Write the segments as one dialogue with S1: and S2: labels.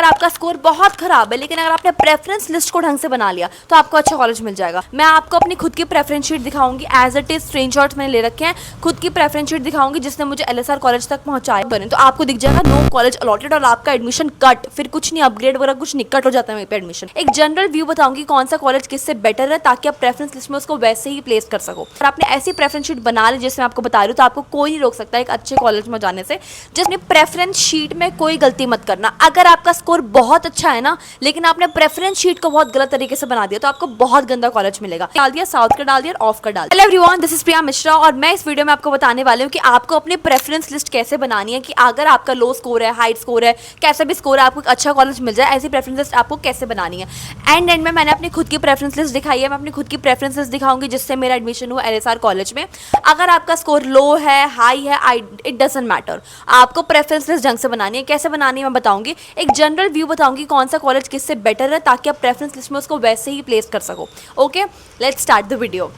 S1: आपका स्कोर बहुत खराब है लेकिन अगर आपने प्रेफरेंस लिस्ट को ढंग से बना लिया तो आपको अच्छा कॉलेज मिल जाएगा। मैं आपको अपनी खुद की प्रेफरेंस शीट दिखाऊंगी, एज इट इज स्क्रीनशॉट्स मैंने ले रखे हैं, खुद की प्रेफरेंस शीट दिखाऊंगी जिसने मुझे एलएसआर कॉलेज तक पहुंचाया बने, तो आपको दिख जाएगा नो कॉलेज अलॉटेड और आपका एडमिशन कट, फिर कुछ नहीं अपग्रेड वगैरह कुछ नहीं, कट हो जाता है वहीं पे एडमिशन। एक जनरल व्यू बताऊंगी कौन सा कॉलेज किससे बेटर है ताकि आप प्रेफरेंस लिस्ट में उसको वैसे ही प्लेस कर सको। और आपने ऐसी प्रेफरेंस शीट बना ली जिसमें आपको बता रही हूँ तो आपको कोई नहीं रोक सकता एक अच्छे कॉलेज में जाने से। जिसने प्रेफरेंस शीट में कोई गलती मत करना। अगर आपका स्कोर बहुत अच्छा है ना लेकिन आपने प्रेफरेंस शीट को बहुत गलत तरीके से बना दिया तो आपको बहुत गंदा कॉलेज मिलेगा। डाल दिया साउथ का, डाल दिया ऑफ का, डाल दिया। Hello everyone, this is Priya Mishra और मैं इस वीडियो में आपको बताने वाली हूँ कि आपको अपनी प्रेफरेंस लिस्ट कैसे बनानी है कि अगर आपका लो स्कोर है, हाई स्कोर है, कैसा भी स्कोर है, आपको एक अच्छा कॉलेज मिल जाए, ऐसी प्रेफरेंस लिस्ट आपको कैसे बनानी है। एंड में मैंने अपनी खुद की प्रेफरेंस लिस्ट दिखाई है, मैं अपनी खुद की प्रेफरेंस लिस्ट दिखाऊंगी जिससे मेरा एडमिशन हुआ एलएसआर कॉलेज में। अगर आपका स्कोर लो है, हाई है, इट डजंट मैटर, आपको प्रेफरेंस लिस्ट ढंग से बनानी है। कैसे बनानी है मैं बताऊंगी, एक जनरल व्यू बताऊंगी कौन सा कॉलेज किससे बेटर है ताकि आप प्रेफरेंस लिस्ट में उसको वैसे ही प्लेस कर सको। Okay, let's start the video.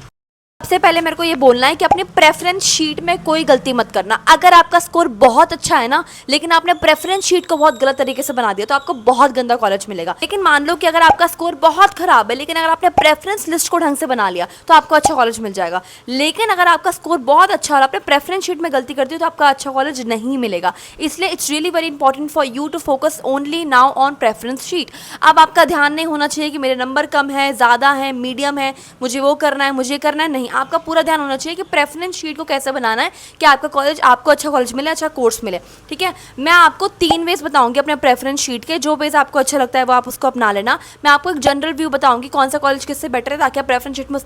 S1: सबसे पहले मेरे को ये बोलना है कि अपनी प्रेफरेंस शीट में कोई गलती मत करना। अगर आपका स्कोर बहुत अच्छा है ना लेकिन आपने प्रेफरेंस शीट को बहुत गलत तरीके से बना दिया तो आपको बहुत गंदा कॉलेज मिलेगा। लेकिन मान लो कि अगर आपका स्कोर बहुत खराब है लेकिन अगर आपने प्रेफरेंस लिस्ट को ढंग से बना लिया तो आपको अच्छा कॉलेज मिल जाएगा। लेकिन अगर आपका स्कोर बहुत अच्छा और आपने प्रेफरेंस शीट में गलती कर दी तो आपका अच्छा कॉलेज नहीं मिलेगा। इसलिए it's really very important for you to focus only now on preference sheet. अब आपका ध्यान नहीं होना चाहिए कि मेरे नंबर कम है, ज़्यादा है, मीडियम है, मुझे वो करना है, मुझे करना है, नहीं। आपका पूरा ध्यान होना चाहिए कि प्रेफरेंस शीट को कैसे बनाना है कि आपका कॉलेज, आपको अच्छा कॉलेज मिले, अच्छा कोर्स मिले। ठीक है, मैं आपको 3 वेज बताऊंगी अपने प्रेफरेंस शीट के, जो वेज आपको अच्छा लगता है वो आप उसको अपना लेना। मैं आपको एक जनरल व्यू बताऊंगी कौन सा कॉलेज किससे बेटर है ताकि आप प्रेफरेंस शीट में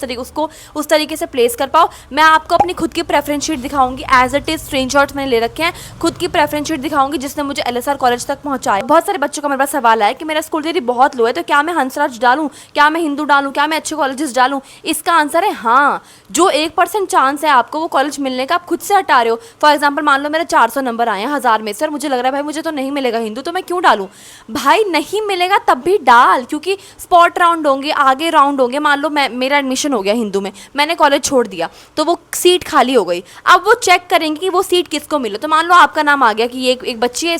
S1: उस तरीके से प्लेस कर पाओ। मैं आपको अपनी खुद की प्रेफरेंस शीट दिखाऊंगी, एज इट इज स्क्रीनशॉट्स मैंने ले रखे हैं, खुद की प्रेफरेंस शीट दिखाऊंगी जिसने मुझे एलएसआर कॉलेज तक पहुंचाया। बहुत सारे बच्चों का मेरे पास सवाल है कि मेरा स्कूल दीदी बहुत लो है तो क्या मैं हंसराज डालूं, क्या मैं हिंदू डालूं, क्या मैं अच्छे कॉलेजेस डालूं। इसका आंसर है हाँ। जो 1% चांस है आपको वो कॉलेज मिलने का आप खुद से हटा रहे हो। फॉर एग्जांपल मान लो मेरे 400 नंबर आए हैं 1000 में से और मुझे लग रहा है भाई मुझे तो नहीं मिलेगा हिंदू, तो मैं क्यों डालूं। भाई नहीं मिलेगा तब भी डाल, क्योंकि स्पॉट राउंड होंगे, आगे राउंड होंगे। मान लो मेरा एडमिशन हो गया हिंदू में, मैंने कॉलेज छोड़ दिया तो वो सीट खाली हो गई। अब वो चेक करेंगे कि वो सीट किसको मिले। तो मान लो आपका नाम आ गया कि ये एक बच्ची है,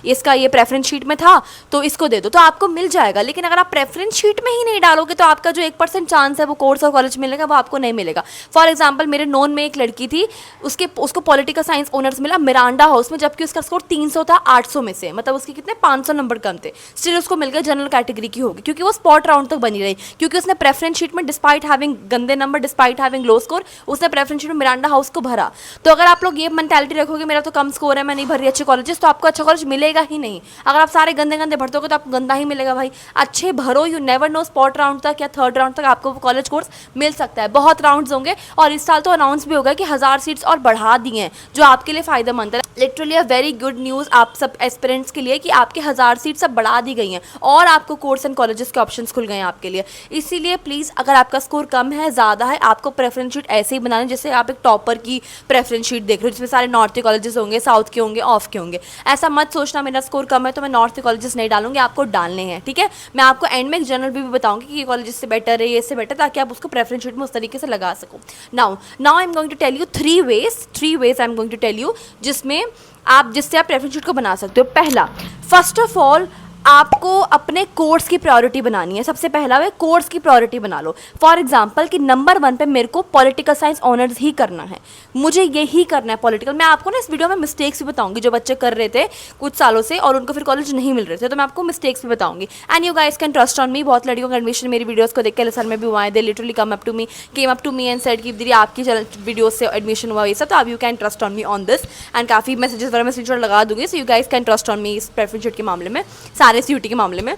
S1: इसका ये प्रेफरेंस शीट में था तो इसको दे दो, तो आपको मिल जाएगा। लेकिन अगर आप प्रेफरेंस शीट में ही नहीं डालोगे तो आपका जो 1% चांस है वो कोर्स और कॉलेज मिलने का वो आपको नहीं मिलेगा। फॉर एग्जाम्पल मेरे नोन में एक लड़की थी, उसको पॉलिटिकल साइंस ऑनर्स मिला मिरांडा हाउस में, जबकि उसका स्कोर 300 था 800 में से, मतलब उसके कितने 500 नंबर कम थे। स्टिल उसको मिल गया, जनरल कैटेगरी की होगी क्योंकि वो स्पॉट राउंड तक बनी रही, क्योंकि उसने प्रेफरेंस शीट में डिस्पाइट हैविंग गंदे number, despite having low score, उसने प्रेफरेंस शीट में मिरांडा हाउस को भरा। तो अगर आप लोग ये मेंटालिटी रखोगे मेरा तो कम स्कोर है, मैं नहीं भर रही अच्छे कॉलेजेस, तो आपको अच्छा कॉलेज मिलेगा ही नहीं। अगर आप सारे गंदे गंदे भरते हो तो आपको गंदा ही मिलेगा। भाई अच्छे भरो, you never know, spot round तक या थर्ड राउंड तक आपको कॉलेज कोर्स मिल सकता है। बहुत राउंड्स होंगे और इस साल तो अनाउंस भी होगा कि 1000 सीट्स और बढ़ा दी हैं जो आपके लिए फायदेमंद है। Literally a very good news आप सब एस्पिरेंट्स के लिए कि आपके 1000 सीट्स अब बढ़ा दी गई हैं और आपको कोर्स एंड कॉलेजेस के ऑप्शंस खुल गए हैं आपके लिए। इसीलिए प्लीज़ अगर आपका स्कोर कम है, ज़्यादा है, आपको प्रेफरेंस शीट ऐसे ही बनानी जैसे आप एक टॉपर की प्रेफरेंस शीट देख रहे हो जिसमें सारे नॉर्थ के कॉलेजेस होंगे, साउथ के होंगे, ऑफ के होंगे। ऐसा मत सोचना मेरा स्कोर कम है तो मैं नॉर्थ के कॉलेजेस नहीं डालूंगी, आपको डालने हैं। ठीक है, मैं आपको एंड में एक जनरल भी बताऊंगी कि ये कॉलेज इससे बेटर है, ये इससे बेटर, ताकि आप उसको प्रेफरेंस शीट में उस तरीके से लगा सको। Now I am going to tell you 3 ways I am going to tell you जिससे आप प्रेफरेंस शीट को बना सकते हो। पहला, फर्स्ट ऑफ ऑल आपको अपने कोर्स की प्रायोरिटी बनानी है। सबसे पहला वे कोर्स की प्रायोरिटी बना लो। फॉर एग्जांपल कि नंबर 1 पे मेरे को पॉलिटिकल साइंस ऑनर्स ही करना है, मुझे यही करना है पॉलिटिकल। मैं आपको ना इस वीडियो में मिस्टेक्स भी बताऊंगी जो बच्चे कर रहे थे कुछ सालों से और उनको फिर कॉलेज नहीं मिल रहे थे, तो मैं आपको मिस्टेक्स भी बताऊंगी। And you guys can trust on me. बहुत लड़कियों का एडमिशन मेरी वीडियोस को देख के एलएसआर में भी हुआ है। They literally came up to me and said कि दीदी आपकी वीडियो से एडमिशन हुआ ये सब, तो आप you can trust on me on this. And काफ़ी मैसेजेस वगैरह मैं स्क्रीनशॉट लगा दूंगी, so you guys can trust on me इस प्रेफरेंस शीट के मामले में, सारे सीयूटी के मामले में।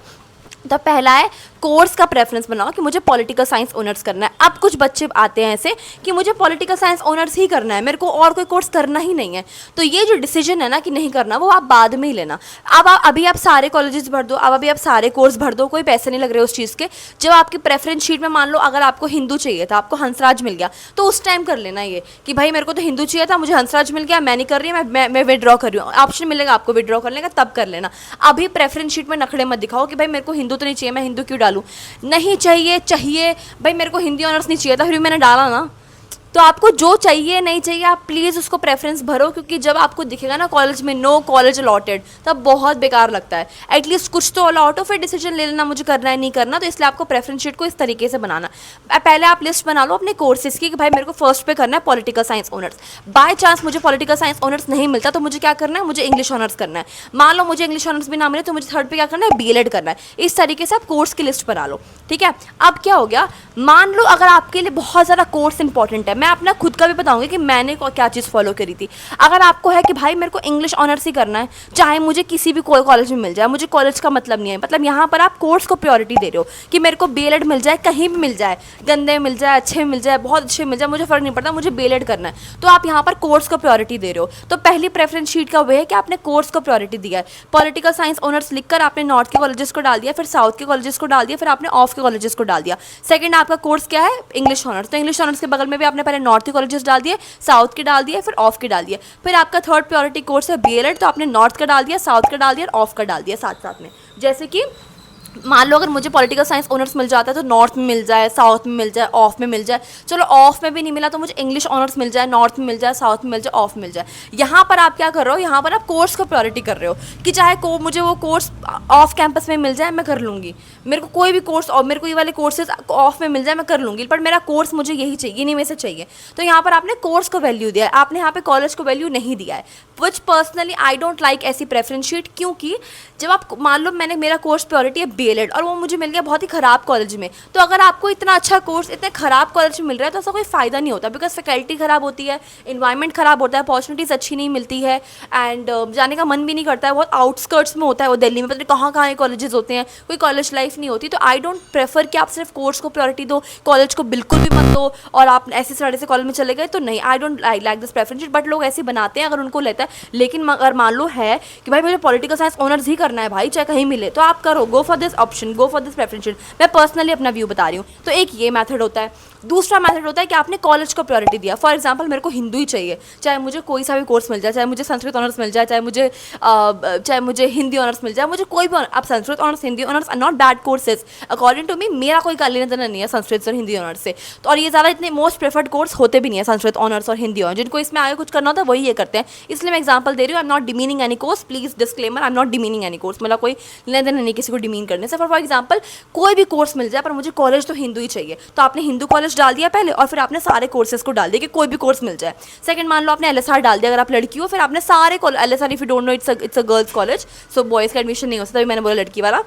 S1: तो पहला है कोर्स का प्रेफरेंस बनाओ कि मुझे पॉलिटिकल साइंस ऑनर्स करना है। अब कुछ बच्चे आते हैं ऐसे कि मुझे पॉलिटिकल साइंस ऑनर्स ही करना है, मेरे को और कोई कोर्स करना ही नहीं है। तो ये जो डिसीजन है ना कि नहीं करना, वो आप बाद में ही लेना। अभी आप सारे कॉलेजेस भर दो, अभी आप सारे कोर्स भर दो, कोई पैसे नहीं लग रहे उस चीज़ के। जब आपकी प्रेफरेंस शीट में मान लो अगर आपको हिंदू चाहिए था, आपको हंसराज मिल गया, तो उस टाइम कर लेना ये कि भाई मेरे को तो हिंदू चाहिए था, मुझे हंसराज मिल गया, मैं नहीं कर रही, मैं विड्रॉ कर रही हूँ। ऑप्शन मिलेगा आपको विड्रॉ करने का, तब कर लेना। अभी प्रेफरेंस शीट में नखड़े मत दिखाओ कि भाई मेरे को हिंदू तो नहीं चाहिए, मैं हिंदू क्यों डालूं। नहीं चाहिए भाई, मेरे को हिंदी ऑनर्स नहीं चाहिए था फिर भी मैंने डाला ना, तो आपको जो चाहिए नहीं चाहिए आप प्लीज़ उसको प्रेफरेंस भरो, क्योंकि जब आपको दिखेगा ना कॉलेज में नो कॉलेज अलॉटेड, तब बहुत बेकार लगता है। एटलीस्ट कुछ तो अलॉट हो, फिर डिसीजन ले लेना मुझे करना है नहीं करना। तो इसलिए आपको प्रेफरेंस शीट को इस तरीके से बनाना, पहले आप लिस्ट बना लो अपने कोर्सेज की कि भाई मेरे को फर्स्ट पे करना है political science honours. By chance मुझे पॉलिटिकल साइंस ऑनर्स नहीं मिलता तो मुझे क्या करना है, मुझे इंग्लिश ऑनर्स करना है। मान लो मुझे इंग्लिश ऑनर्स भी ना मिले तो मुझे थर्ड पे क्या करना है, बीएलएड करना है। इस तरीके से आप कोर्स की लिस्ट बना लो, ठीक है। अब क्या हो गया, मान लो अगर आपके लिए बहुत ज़्यादा कोर्स इंपॉर्टेंट है, मैं अपना खुद का भी बताऊंगी कि मैंने क्या चीज़ फॉलो करी थी। अगर आपको है कि भाई मेरे को इंग्लिश ऑनर्स ही करना है, चाहे मुझे किसी भी कॉलेज में मिल जाए, मुझे कॉलेज का मतलब नहीं है, मतलब यहाँ पर आप कोर्स को प्रायोरिटी दे रहे हो कि मेरे को बीएलएड मिल जाए, कहीं भी मिल जाए, गंदे मिल जाए, अच्छे मिल जाए, बहुत अच्छे मिल जाए, मुझे फ़र्क नहीं पड़ता, मुझे बीएलएड करना है। तो आप यहाँ पर कोर्स को प्रायोरिटी दे रहे हो। तो पहली प्रेफरेंस शीट का वे है कि आपने कोर्स को प्रायोरिटी दिया है। पॉलिटिकल साइंस ऑनर्स लिखकर आपने नॉर्थ के कॉलेजेस को डाल दिया, फिर साउथ के कॉलेजेस को डाल दिया, फिर आपने ऑफ के कॉलेजेस को डाल दिया। सेकंड आपका कोर्स क्या है, इंग्लिश ऑनर्स। तो इंग्लिश ऑनर्स के बगल में भी आपने पहले नॉर्थ के कॉलेजेस डाल दिए, साउथ के डाल दिए, फिर ऑफ के डाल दिए। फिर आपका थर्ड प्रायोरिटी कोर्स है बीएलएड, तो आपने नॉर्थ का डाल दिया, साउथ का डाल दिया और ऑफ का डाल दिया साथ साथ में। जैसे कि मान लो अगर मुझे पॉलिटिकल साइंस ऑनर्स मिल जाता है तो नॉर्थ में मिल जाए, साउथ में मिल जाए, ऑफ में मिल जाए। चलो ऑफ में भी नहीं मिला तो मुझे इंग्लिश ऑनर्स मिल जाए, नॉर्थ में मिल जाए, साउथ में मिल जाए, ऑफ मिल जाए। यहाँ पर आप क्या कर रहे हो, यहाँ पर आप कोर्स को प्रायोरिटी कर रहे हो कि चाहे मुझे वो कोर्स ऑफ कैंपस में मिल जाए मैं कर लूँगी, मेरे को कोई भी कोर्स और मेरे को ये वाले कोर्सेज ऑफ में मिल जाए मैं कर लूँगी, पर मेरा कोर्स मुझे यही चाहिए, इन्हीं में से चाहिए। तो यहाँ पर आपने कोर्स को वैल्यू दिया है, आपने यहाँ पे कॉलेज को वैल्यू नहीं दिया है। विच पर्सनली आई डोंट लाइक ऐसी प्रेफरेंस शीट, क्योंकि जब आप मान लो मेरा कोर्स प्रायोरिटी है बीएलएड और वो मुझे मिल गया बहुत ही ख़राब कॉलेज में, तो अगर आपको इतना अच्छा कोर्स इतने ख़राब कॉलेज में मिल रहा है तो ऐसा कोई फ़ायदा नहीं होता, बिकॉज फैकल्टी ख़राब होती है, इन्वायरमेंट ख़राब होता है, अपॉर्चुनिटीज़ अच्छी नहीं मिलती है, एंड जाने का मन भी नहीं करता है। बहुत आउटस्कर्ट्स में होता है वो, दिल्ली में पता नहीं कहाँ कहाँ कॉलेजेस होते हैं, कोई कॉलेज लाइफ नहीं होती। तो आई डोंट प्रेफर कि आप सिर्फ कोर्स को प्रायोरिटी दो, कॉलेज को बिल्कुल भी मत दो और आप ऐसे साढ़े से कॉलेज में चले गए, तो नहीं, I don't like this preference sheet. But लोग ऐसे बनाते हैं अगर उनको लेता है। लेकिन अगर मान लो है कि भाई मुझे पॉलिटिकल साइंस ऑनर्स ही करना है भाई, चाहे कहीं मिले, तो आप करो, go for this option, go for this preference sheet. मैं पर्सनली अपना व्यू बता रही हूँ। तो एक ये मेथड होता है। दूसरा मेथड होता है कि आपने कॉलेज को प्रायोरिटी दिया। फॉर एग्जांपल मेरे को हिंदू ही चाहिए, चाहे मुझे कोई सा भी कोर्स मिल जाए, चाहे मुझे संस्कृत ऑनर्स मिल जाए, चाहे मुझे हिंदी ऑनर्स मिल जाए, मुझे कोई भी आप Sanskrit honours, Hindi honours are not bad courses according to me. मेरा कोई लेना देना नहीं है संस्कृत और हिंदी ऑनर्स से, तो और ये ज़्यादा इतने मोस्ट प्रेफर्ड कोर्स होते भी नहीं है संस्कृत ऑनर्स और हिंदी ऑनर्स। जिनको इसमें आगे कुछ करना होता है वही ये करते हैं, इसलिए मैं एग्जाम्पल दे रही हूँ। I am not demeaning any course, please disclaimer, I am not demeaning any course. मतलब कोई लेना देना नहीं किसी को डिमीन करने से। फॉर एग्जाम्पल कोई भी कोर्स मिल जाए पर मुझे कॉलेज तो हिंदू ही चाहिए, तो आपने हिंदू कॉलेज डाल दिया पहले और फिर आपने सारे कोर्सेज को डाल दिया कि कोई भी कोर्स मिल जाए। सेकंड मान लो आपने एलएसआर डाल दिया अगर आप लड़की हो, फिर आपने सारे LSR, if you don't know it's a girls college, so boys का एडमिशन नहीं हो सकता, तभी मैंने बोला लड़की वाला।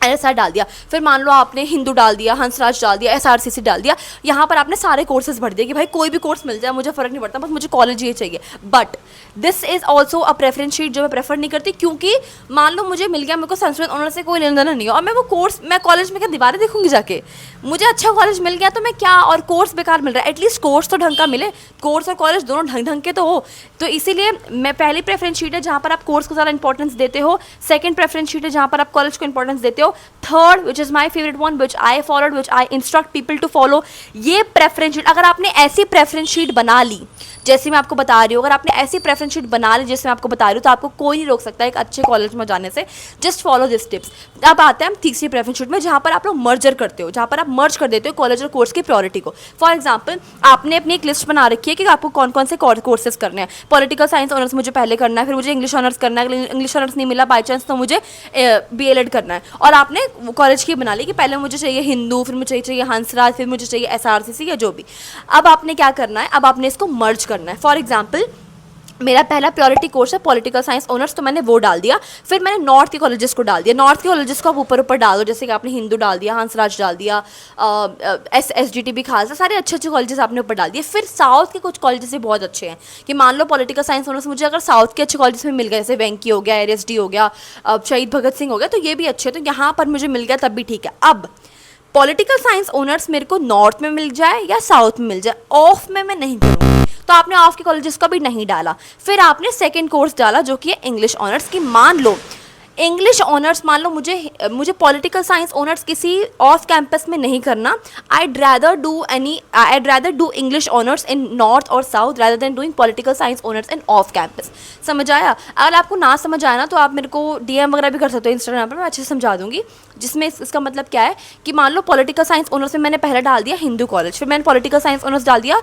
S1: एसआर डाल दिया। फिर मान लो आपने हिंदू डाल दिया, हंसराज डाल दिया, एसआरसीसी डाल दिया। यहाँ पर आपने सारे कोर्सेज भर दिए कि भाई कोई भी कोर्स मिल जाए मुझे फ़र्क नहीं पड़ता, बस मुझे कॉलेज ये चाहिए। But this is also a preference sheet जो मैं प्रेफर नहीं करती, क्योंकि मान लो मुझे मिल गया, मेरे को संस्कृत ऑनर्स से कोई लेना देना नहीं हो और मैं वो कोर्स, मैं कॉलेज में क्या दीवारें देखूंगी जाके? मुझे अच्छा कॉलेज मिल गया तो मैं क्या, और कोर्स बेकार मिल रहा है, एटलीस्ट कोर्स तो ढंग का मिले, कोर्स और कॉलेज दोनों ढंग ढंग के तो हो। तो इसीलिए मैं पहली प्रेफरेंस शीट है जहाँ पर आप कोर्स को ज़्यादा इंपॉर्टेंस देते हो, सेकंड प्रेफरेंस शीट है जहाँ पर आप कॉलेज को इंपॉर्टेंस देते हो, third which is my favorite one which I followed, which I instruct people to follow, ये प्रेफरेंस शीट। अगर आपने ऐसी प्रेफरेंस शीट बना ली जैसे मैं आपको बता रही हूँ, अगर आपने ऐसी प्रेफरेंस शीट बना ली जैसे मैं आपको बता रही हूँ, तो आपको कोई नहीं रोक सकता एक अच्छे कॉलेज में जाने से। Just follow this tips. अब आते हैं हम तीसरी प्रेफरेंस शीट में, जहाँ पर आप लोग मर्जर करते हो, जहाँ पर आप मर्ज कर देते हो कॉलेज और कोर्स की प्रायोरिटी को। फॉर एग्जाम्पल आपने अपनी एक लिस्ट बना रखी है कि आपको कौन कौन से कोर्सेज करने हैं। पॉलिटिकल साइंस ऑनर्स मुझे पहले करना है, फिर मुझे इंग्लिश ऑनर्स करना है, इंग्लिश ऑनर्स नहीं मिला बाई चांस तो मुझे BLED करना है। और आपने कॉलेज की बना ली कि पहले मुझे चाहिए हिंदू, फिर मुझे चाहिए हंसराज, फिर मुझे चाहिए SRCC या जो भी। अब आपने क्या करना है, अब आपने इसको मर्ज करना है। फॉर एग्जाम्पल मेरा पहला प्रायोरिटी कोर्स है पॉलिटिकल साइंस ऑनर्स, तो मैंने वो डाल दिया। फिर मैंने नॉर्थ के कॉलेजेस को डाल दिया। नॉर्थ के कॉलेजेस को आप ऊपर ऊपर डाल दो, जैसे कि आपने हिंदू डाल दिया, हंसराज डाल दिया, SGTB खालसा, सारे अच्छे अच्छे कॉलेजेस आपने ऊपर डाल दिए। फिर साउथ के कुछ कॉलेजेस भी बहुत अच्छे हैं कि मान लो पॉलिटिकल साइंस ऑनर्स मुझे अगर साउथ के अच्छे कॉलेजेस में मिल गए, जैसे वेंकी हो गया, RSD हो गया, शहीद भगत सिंह हो गया, तो ये भी अच्छे, तो यहाँ पर मुझे मिल गया तब भी ठीक है। अब पॉलिटिकल साइंस ऑनर्स मेरे को नॉर्थ में मिल जाए या साउथ में मिल जाए, ऑफ में मैं नहीं करूँगी, तो आपने ऑफ के कॉलेजेस का भी नहीं डाला। फिर आपने सेकंड कोर्स डाला जो कि है इंग्लिश ऑनर्स की। मान लो इंग्लिश ऑनर्स मान लो मुझे पॉलिटिकल साइंस ऑनर्स किसी ऑफ कैंपस में नहीं करना. I'd rather do English honors in North or South rather than doing political science honors in off campus. समझ आया? अगर आपको ना समझ आया ना तो आप मेरे को DM वगैरह भी कर सकते हो इंस्टाग्राम पर, मैं अच्छे से समझा दूंगी. जिसमें इसका मतलब क्या है कि मान लो पॉलिटिकल साइंस ऑनर्स में मैंने पहले डाल दिया हिंदू कॉलेज, फिर मैंने पॉलिटिकल साइंस ऑनर्स डाल दिया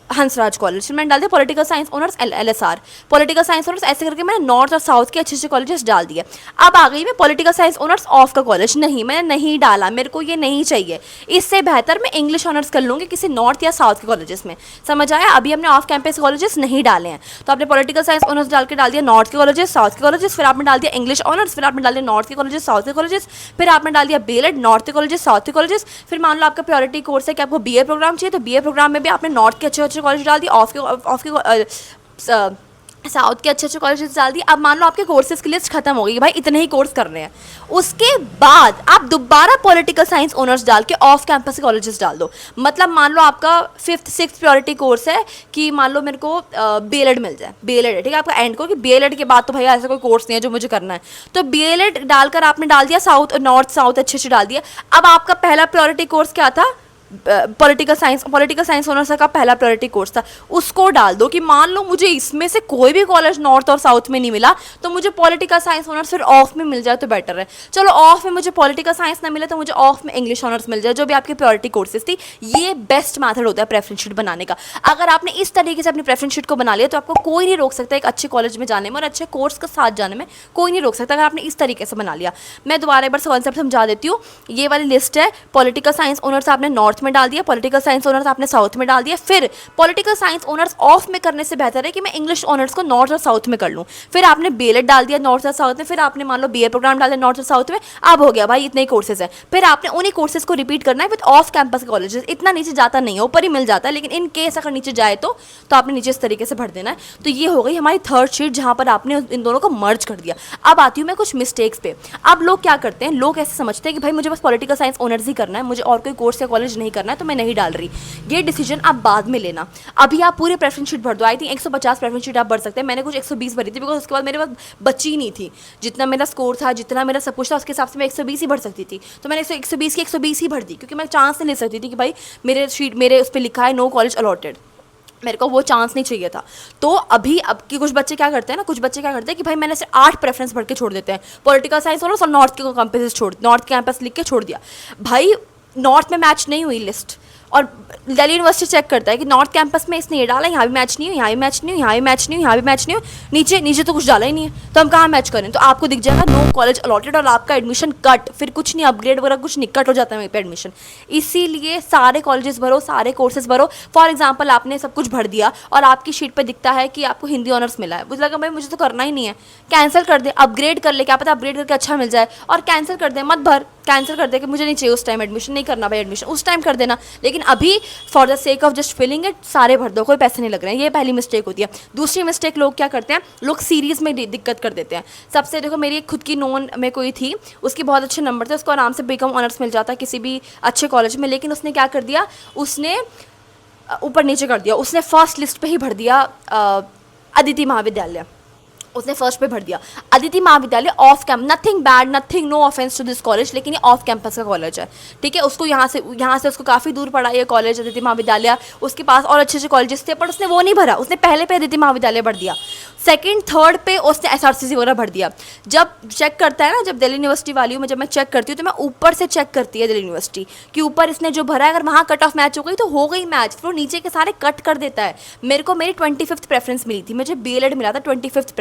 S1: हंसराज कॉलेज, फिर मैंने डाल दिया political science honours LSR, political science honours, ऐसे करके मैंने नॉर्थ और साउथ के अच्छे अच्छे कॉलेजेस डाल दिए. अब आ गई मैं पॉलिटिकल साइंस ऑनर्स ऑफ का कॉलेज. नहीं, मैंने नहीं डाला, मेरे को ये नहीं चाहिए. इससे बेहतर मैं इंग्लिश ऑनर्स कर लूँगी किसी नॉर्थ या साउथ के कॉलेजेस में. समझ आया? अभी हमने ऑफ कैंपस कॉलेजेस नहीं डाले हैं. तो आपने पॉलिटिकल साइंस ऑनर्स डाल दिया नॉर्थ के कॉलेजेस, साउथ के कॉलेजेस, फिर आपने डाल दिया इंग्लिश ऑनर्स, फिर आपने डाल दिया नॉर्थ के कॉलेजेस, साउथ के कॉलेजेस, फिर आपने डाल दिया BLED नॉर्थ के कॉलेजेस, साउथ के कॉलेजेस. फिर मान लो आपका प्रायोरिटी कोर्स है कि आपको BA प्रोग्राम चाहिए, तो BA प्रोग्राम में भी आपने नॉर्थ के अच्छे अच्छे कॉलेज डाल दिए, साउथ के अच्छे अच्छे कॉलेजेस डाल दिए. अब मान लो आपके कोर्सेज की लिस्ट खत्म हो गई कि भाई इतने ही कोर्स करने हैं. उसके बाद आप दोबारा पॉलिटिकल साइंस ऑनर्स डाल के ऑफ कैंपस के कॉलेजेस डाल दो. मतलब मान लो आपका 5th 6th प्रायोरिटी कोर्स है कि मान लो मेरे को BLED मिल जाए, BLED है ठीक है आपका एंड को, कि BLED के बाद तो भाई ऐसा कोई कोर्स नहीं है जो मुझे करना है. तो BLED डालकर आपने डाल दिया साउथ नॉर्थ साउथ अच्छे अच्छे डाल दिया. अब आपका पहला प्रायोरिटी कोर्स क्या था? पॉलिटिकल साइंस ऑनर्स का पहला प्रायोरिटी कोर्स था, उसको डाल दो. कि मान लो मुझे इसमें से कोई भी कॉलेज नॉर्थ और साउथ में नहीं मिला तो मुझे पॉलिटिकल साइंस ऑनर्स फिर ऑफ में मिल जाए तो बेटर है. चलो ऑफ में मुझे पॉलिटिकल साइंस ना मिले तो मुझे ऑफ में इंग्लिश ऑनर्स मिल जाए, जो भी आपकी प्रायोरिटी कोर्सेज थी. ये बेस्ट मैथड होता है प्रेफरेंस शीट बनाने का. अगर आपने इस तरीके से अपनी प्रेफरेंस शीट को बना लिया तो आपको कोई नहीं रोक सकता एक अच्छे कॉलेज में जाने में और अच्छे कोर्स के साथ जाने में, कोई नहीं रोक सकता अगर आपने इस तरीके से बना लिया. मैं दोबारा एक बार कॉन्सेप्ट समझा देती हूँ. ये वाली लिस्ट है, पॉलिटिकल साइंस ऑनर्स आपने नॉर्थ में डाल दिया, पॉलिटिकल साइंस ऑनर्स आपने साउथ में डाल दिया. फिर पॉलिटिकल साइंस ऑनर्स ऑफ में करने से बेहतर है कि मैं इंग्लिश ऑनर्स को नॉर्थ और साउथ में कर लूँ. फिर आपने BLED डाल दिया नॉर्थ और साउथ में, फिर आपने मान लो BA प्रोग्राम डाल दिया नॉर्थ और साउथ में. अब हो गया भाई इतने ही कोर्सेज हैं. फिर आपने उन्हीं कोर्सेज को रिपीट करना है विद ऑफ कैंपस कॉलेजेस. इतना नीचे जाता नहीं है, ऊपर ही मिल जाता है, लेकिन इन केस अगर नीचे जाए तो आपने नीचे इस तरीके से भर देना है. तो ये हो गई हमारी थर्ड शीट जहाँ पर आपने इन दोनों को मर्ज कर दिया. अब आती हूँ मैं कुछ मिस्टेक्स पे. अब लोग क्या करते हैं, लोग ऐसे समझते हैं कि भाई मुझे बस पॉलिटिकल साइंस ऑनर्स ही करना है, मुझे और कोई कोर्स या कॉलेज नहीं करना है तो मैं नहीं डाल रही. ये डिसीजन आप बाद में लेना. अभी आप पूरे प्रेफरेंस शीट भर दो. आई थिंक 150 प्रेफरेंस शीट आप भर सकते हैं. मैंने कुछ 120 भरी थी बिकॉज उसके बाद मेरे पास बची नहीं थी. जितना मेरा स्कोर था, जितना मेरा सब कुछ था, उसके हिसाब से मैं 120 ही भर सकती थी. तो मैंने 120 की 120 ही भर दी क्योंकि मैं चांस नहीं ले सकती थी कि भाई मेरे उस पर लिखा है नो कॉलेज अलॉटेड, मेरे को वो चांस नहीं चाहिए था. तो अभी अब की कुछ बच्चे क्या करते हैं कि भाई मैंने सिर्फ 8 प्रेफरेंस भर के छोड़ देते हैं. पॉलिटिकल साइंस और नॉर्थ के कैंपस लिख के छोड़ दिया. भाई नॉर्थ में मैच नहीं हुई लिस्ट, और दिल्ली यूनिवर्सिटी चेक करता है कि नॉर्थ कैंपस में इसने ये डाला, यहाँ भी मैच नहीं हो, यहाँ भी मैच नहीं हो, यहाँ भी मैच नहीं हो, यहाँ भी मैच नहीं हो, नीचे तो कुछ डाला ही नहीं है, तो हम कहाँ मैच करें. तो आपको दिख जाएगा नो कॉलेज अलॉटेड और आपका एडमिशन कट. फिर कुछ नहीं, अपग्रेड वगैरह कुछ नहीं, कट हो जाता है वहीं पे एडमिशन. इसीलिए सारे कॉलेजेस भरो, सारे कोर्सेज भरो. फॉर एग्जाम्पल आपने सब कुछ भर दिया और आपकी शीट पर दिखता है कि आपको हिंदी ऑनर्स मिला है, मुझे लगा भाई मुझे तो करना ही नहीं है, कैंसिल कर दे, अपग्रेड कर ले, क्या पता अपग्रेड करके अच्छा मिल जाए, और कैंसिल कर दे, मत भर, कैंसिल कर दे कि मुझे नहीं चाहिए उस टाइम एडमिशन, नहीं करना भाई एडमिशन, उस टाइम कर देना. लेकिन अभी for the sake of just filling it सारे भर दो, कोई पैसे नहीं लग रहे हैं. ये पहली मिस्टेक होती है. दूसरी मिस्टेक लोग क्या करते हैं, लोग सीरीज़ में दिक्कत कर देते हैं. सबसे देखो, मेरी खुद की नोन में कोई थी, उसके बहुत अच्छे नंबर थे, उसको आराम से BCom ऑनर्स मिल जाता किसी भी अच्छे कॉलेज में. लेकिन उसने क्या कर दिया, उसने ऊपर नीचे कर दिया. उसने फर्स्ट लिस्ट पे ही भर दिया अदिति महाविद्यालय, उसने फर्स्ट पे भर दिया Aditi Mahavidyalaya off camp. Nothing bad, nothing, no offence to this college, लेकिन ये ऑफ कैंपस का कॉलेज है, ठीक है. उसको यहाँ से उसको काफ़ी दूर पड़ा ये कॉलेज अदिति महाविद्यालय. उसके पास और अच्छे अच्छे कॉलेजेस थे पर उसने वो नहीं भरा. उसने पहले पे अदिति महाविद्यालय भर दिया, सेकंड थर्ड पे उसने SRCC वगैरह भर दिया. जब चेक करता है ना, जब दिल्ली यूनिवर्सिटी वाली हूँ मैं, जब मैं चेक करती हूँ तो मैं ऊपर से चेक करती है दिल्ली यूनिवर्सिटी कि ऊपर इसने जो भरा है, अगर वहाँ कट ऑफ मैच हो गई तो हो गई मैच, फिर वो नीचे के सारे कट कर देता है. मेरे को मेरी 25th प्रेफरेंस मिली थी, मुझे BLED मिला था 25th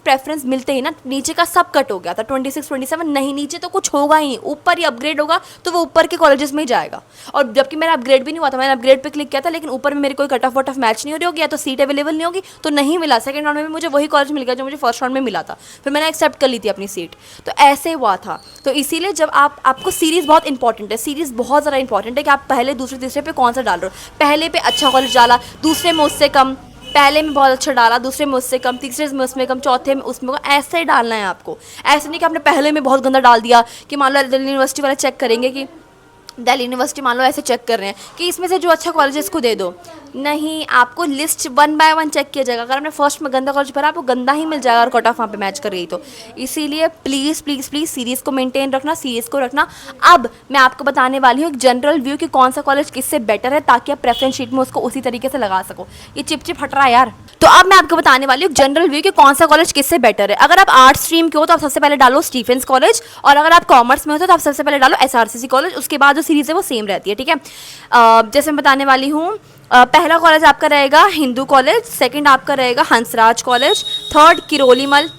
S1: प्रेफरेंस मिलते ही ना नीचे का सब कट हो गया था. 26 27 नहीं, नीचे तो कुछ होगा ही, ऊपर ही अपग्रेड होगा तो वो ऊपर के कॉलेजेस में ही जाएगा. और जबकि मेरा अपग्रेड भी नहीं हुआ था, मैंने अपग्रेड पे क्लिक किया था, लेकिन ऊपर में मेरी कोई cut off what of match नहीं हो रही होगी, या तो सीट अवेलेबल नहीं होगी तो नहीं मिला. सेकंड राउंड में मुझे वही कॉलेज मिल गया जो मुझे फर्स्ट राउंड में मिला था, फिर मैंने एक्सेप्ट कर ली थी अपनी सीट. तो ऐसे हुआ था. तो इसीलिए जब आपको सीरीज़ बहुत इंपॉर्टेंट है, सीरीज़ बहुत ज़्यादा इंपॉर्टेंट है कि आप पहले दूसरे तीसरे पे कौन सा डाल रहे हो. पहले पे अच्छा कॉलेज डाला, दूसरे में उससे कम, पहले में बहुत अच्छा डाला, दूसरे में उससे कम, तीसरे में उसमें कम, चौथे में उसमें कम. ऐसे ही डालना है आपको. ऐसे नहीं कि आपने पहले में बहुत गंदा डाल दिया कि मान लो दिल्ली यूनिवर्सिटी वाले चेक करेंगे कि दिल्ली यूनिवर्सिटी मान लो ऐसे चेक कर रहे हैं कि इसमें से जो अच्छा कॉलेज है इसको दे दो, नहीं, आपको लिस्ट 1 बाय 1 चेक किया जाएगा। अगर आपने फर्स्ट में गंदा कॉलेज भरा, आपको गंदा ही मिल जाएगा और कट ऑफ वहाँ पे मैच कर गई तो। इसीलिए प्लीज़ प्लीज़ प्लीज़ सीरीज़ को मेंटेन रखना, सीरीज़ को रखना। अब मैं आपको बताने वाली हूँ एक जनरल व्यू कि कौन सा कॉलेज किससे बेटर है, ताकि आप प्रेफरेंस शीट में उसको उसी तरीके से लगा सको। ये चिप चिप हट रहा है यार। तो अब मैं आपको बताने वाली हूँ जनरल व्यू कि कौन सा कॉलेज किससे बेटर है। अगर आप आर्ट्स स्ट्रीम के हो तो आप सबसे पहले डालो स्टीफेंस कॉलेज, और अगर आप कॉमर्स में हो तो आप सबसे पहले डालो SRCC कॉलेज। उसके बाद जो सीरीज़ है वो सेम रहती है, ठीक है। जैसे मैं बताने वाली हूँ, पहला कॉलेज आपका रहेगा हिंदू कॉलेज, सेकंड आपका रहेगा हंसराज कॉलेज, थर्ड किरोलीमल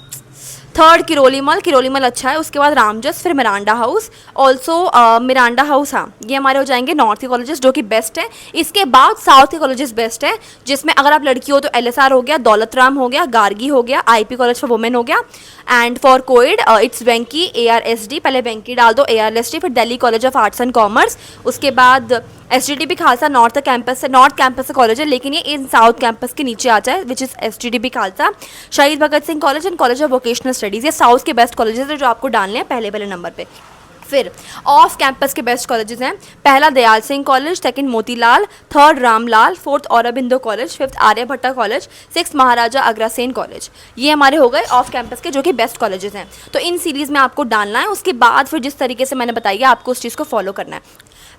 S1: अच्छा है। उसके बाद रामजस, फिर Miranda house, also Miranda house, हाँ ये हमारे हो जाएंगे नॉर्थ के कॉलेजेस जो कि बेस्ट है। इसके बाद साउथ के कॉलेजेस बेस्ट है, जिसमें अगर आप लड़की हो तो LSR हो गया, दौलत राम हो गया, गार्गी हो गया, IP कॉलेज फॉर वुमेन हो गया, and for coed it's Venky ARSD, पहले वेंकी डाल दो ARSD, फिर Delhi college of arts and commerce. उसके बाद SGDB खालसा नॉर्थ कैंपस से कॉलेज है, लेकिन ये इन साउथ कैंपस के नीचे आ जाए, which is SGDB Khalsa. Shaheed Bhagat Singh college and college of vocational studies, ये साउथ के बेस्ट कॉलेजेस हैं जो आपको डालने हैं पहले नंबर पे। फिर ऑफ कैंपस के बेस्ट कॉलेजेस हैं, पहला Dayal Singh college, second Motilal, third Ramlal, fourth Aurobindo college, fifth Aryabhatta college, six Maharaja Agrasen college. ये हमारे हो गए ऑफ कैंपस के जो कि बेस्ट कॉलेजेस हैं। तो इन सीरीज़ में आपको डालना है। उसके बाद फिर जिस तरीके से मैंने बताई है आपको उस चीज़ को फॉलो करना है।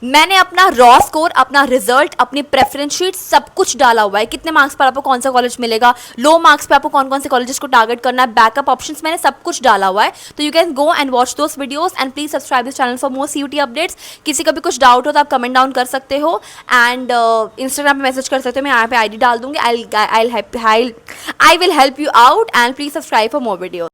S1: मैंने अपना रॉ स्कोर, अपना रिजल्ट, अपनी प्रेफरेंस शीट सब कुछ डाला हुआ है, कितने मार्क्स पर आपको कौन सा कॉलेज मिलेगा, लो मार्क्स पे आपको कौन कौन से कॉलेजेस को टारगेट करना है, बैकअप ऑप्शंस, मैंने सब कुछ डाला हुआ है। तो you can go and watch those videos and please subscribe this channel for more CUT updates. किसी का भी कुछ डाउट हो तो आप कमेंट डाउन कर सकते हो, एंड इंस्टाग्राम पे मैसेज कर सकते हो, मैं यहाँ पे ID डाल दूंगी। I will help you out, and please subscribe for more video.